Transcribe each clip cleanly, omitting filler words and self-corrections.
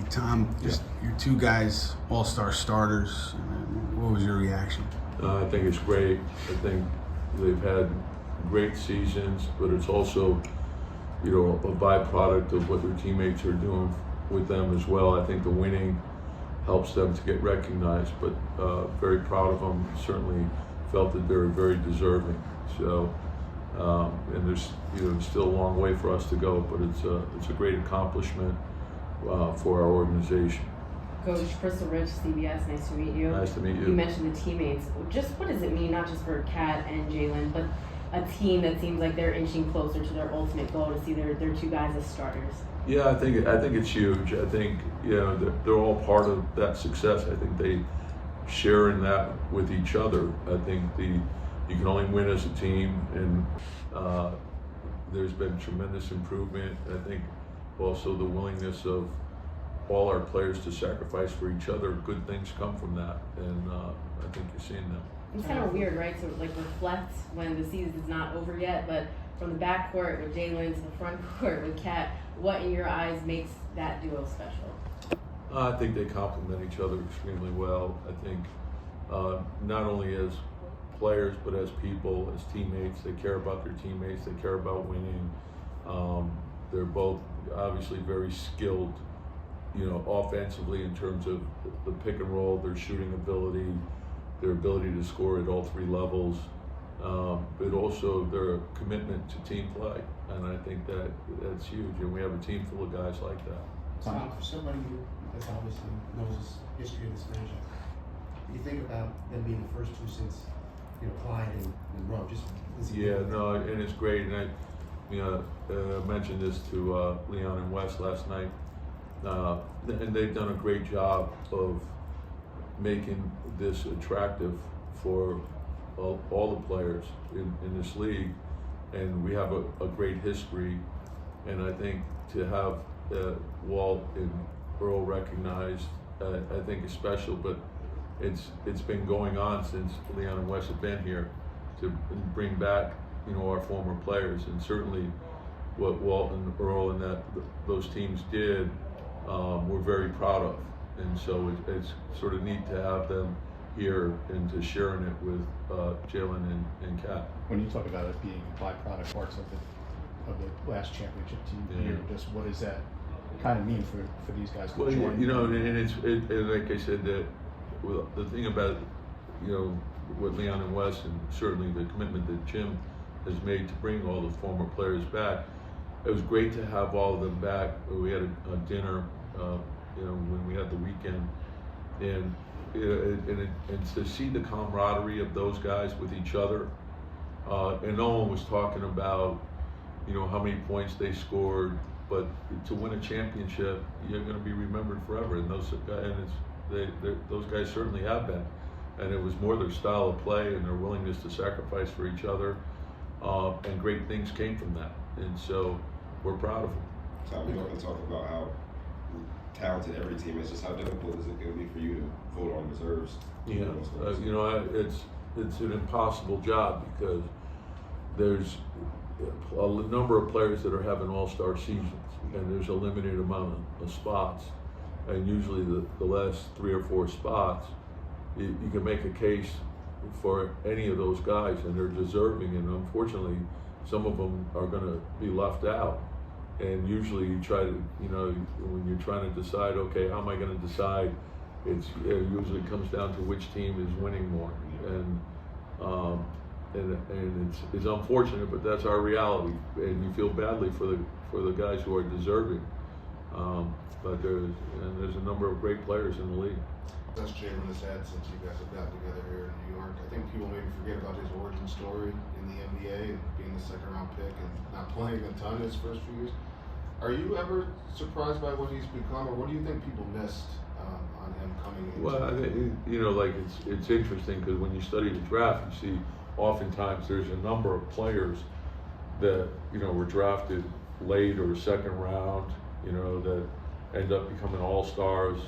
Hey, Tom, just your two guys, all-star starters. What was your reaction? I think it's great. I think they've had great seasons, but it's also, a byproduct of what their teammates are doing with them as well. I think the winning helps them to get recognized, but very proud of them. Certainly felt that they were very deserving. So, and there's still a long way for us to go, but it's a great accomplishment for our organization. Coach Crystal Rich, CBS, nice to meet you. Nice to meet you. You mentioned the teammates. Just what does it mean, not just for Kat and Jalen, but a team that seems like they're inching closer to their ultimate goal to see their two guys as starters? Yeah, I think it's huge. I think they're all part of that success. I think they share in that with each other. I think you can only win as a team, and there's been tremendous improvement. I think also the willingness of all our players to sacrifice for each other. Good things come from that, and I think you're seeing that. It's kind of weird, right? To reflect when the season is not over yet, but from the backcourt with Jalen to the front court with Kat, what in your eyes makes that duo special? I think they complement each other extremely well. I think not only as players, but as people, as teammates. They care about their teammates. They care about winning. They're both obviously very skilled, offensively in terms of the pick and roll, their shooting ability, their ability to score at all three levels, but also their commitment to team play. And I think that's huge. And we have a team full of guys like that. Tom, for somebody who obviously knows the history of this franchise, you think about them being the first two since Clyde and Rowe. And it's great. And I mentioned this to Leon and Wes last night, and they've done a great job of making this attractive for all the players in this league, and we have a great history. And I think to have Walt and Earl recognized, I think is special. But it's been going on since Leon and Wes have been here to bring back our former players, and certainly what Walt and Earl and those teams did, we're very proud of. And so it's sort of neat to have them here and to sharing it with Jalen and Kat. When you talk about it being byproduct parts of the last championship team here, just what does that kind of mean for these guys to join? And like I said, the thing about what Leon and Wes, and certainly the commitment that Jim has made to bring all the former players back. It was great to have all of them back. We had a dinner, when we had the weekend, and to see the camaraderie of those guys with each other, and no one was talking about, how many points they scored, but to win a championship, you're going to be remembered forever. And those guys certainly have been, and it was more their style of play and their willingness to sacrifice for each other, and great things came from that. And so we're proud of them. Tom, we often talk about how talented every team is. Just how difficult is it going to be for you to vote on reserves? It's an impossible job because there's a number of players that are having all-star seasons, and there's a limited amount of spots, and usually the last 3 or 4 spots, you can make a case for any of those guys, and they're deserving, and unfortunately some of them are going to be left out. And usually you try to, when you're trying to decide, okay, how am I going to decide, it usually comes down to which team is winning more. And it's unfortunate, but that's our reality, and you feel badly for the guys who are deserving. But there's a number of great players in the league. That's Jalen has had since you guys have gotten together here in New York. I think people maybe forget about his origin story in the NBA and being the second-round pick and not playing a ton his first few years. Are you ever surprised by what he's become, or what do you think people missed on him coming in? Well, I think, it's interesting because when you study the draft, you see oftentimes there's a number of players that were drafted late or second round, that end up becoming all-stars,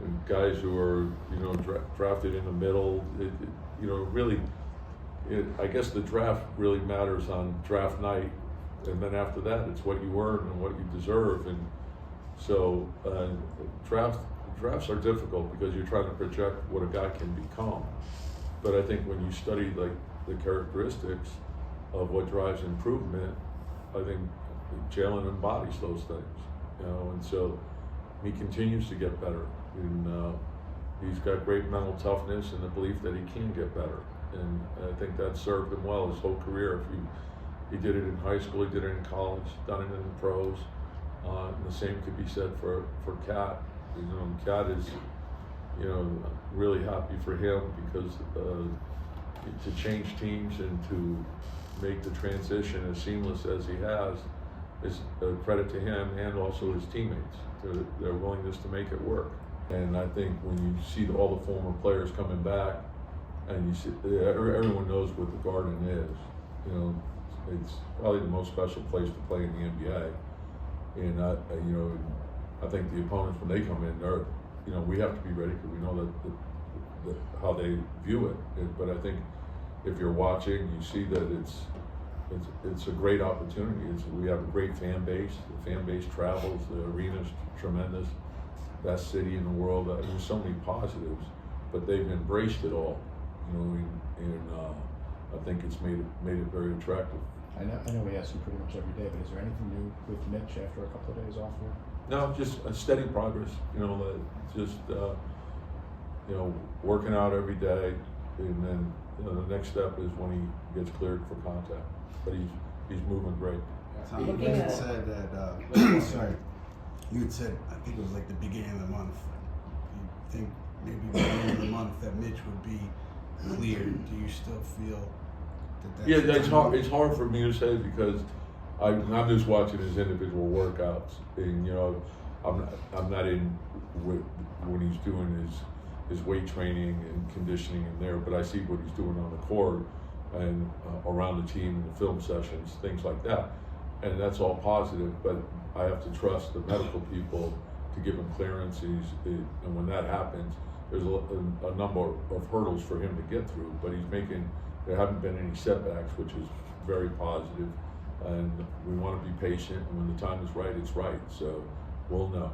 and guys who are drafted in the middle. I guess the draft really matters on draft night, and then after that it's what you earn and what you deserve. And So drafts are difficult because you're trying to project what a guy can become. But I think when you study like the characteristics of what drives improvement, I think Jalen embodies those things, you know, and so he continues to get better. And he's got great mental toughness and the belief that he can get better. And I think that served him well his whole career. He did it in high school, he did it in college, done it in the pros. And the same could be said for Cat. You know, Cat is, you know, really happy for him because to change teams and to make the transition as seamless as he has is a credit to him and also his teammates, their willingness to make it work. And I think when you see all the former players coming back, and you see everyone knows what the Garden is, you know, it's probably the most special place to play in the NBA. And you know, I think the opponents when they come in, they're, you know, we have to be ready because we know that how they view it. But I think if you're watching, you see that it's a great opportunity. We have a great fan base. The fan base travels. The arena's tremendous. Best city in the world. There's so many positives, but they've embraced it all. You know, and I think it's made it very attractive. I know we ask you pretty much every day, but is there anything new with Mitch after a couple of days off here? No, just a steady progress. You know, just you know, working out every day, and then you know, the next step is when he gets cleared for contact. But he's moving great. Tom, you had said that. Sorry, you had said I think it was like the beginning of the month. You think maybe by the end of the month that Mitch would be cleared. Do you still feel that? Yeah, that's hard. It's hard for me to say because I'm just watching his individual workouts, and you know, I'm not in when he's doing his weight training and conditioning in there, but I see what he's doing on the court and around the team and the film sessions, things like that, and that's all positive. But I have to trust the medical people to give him clearances, and when that happens, there's a number of hurdles for him to get through. But there haven't been any setbacks, which is very positive. And we want to be patient, and when the time is right, it's right. So we'll know.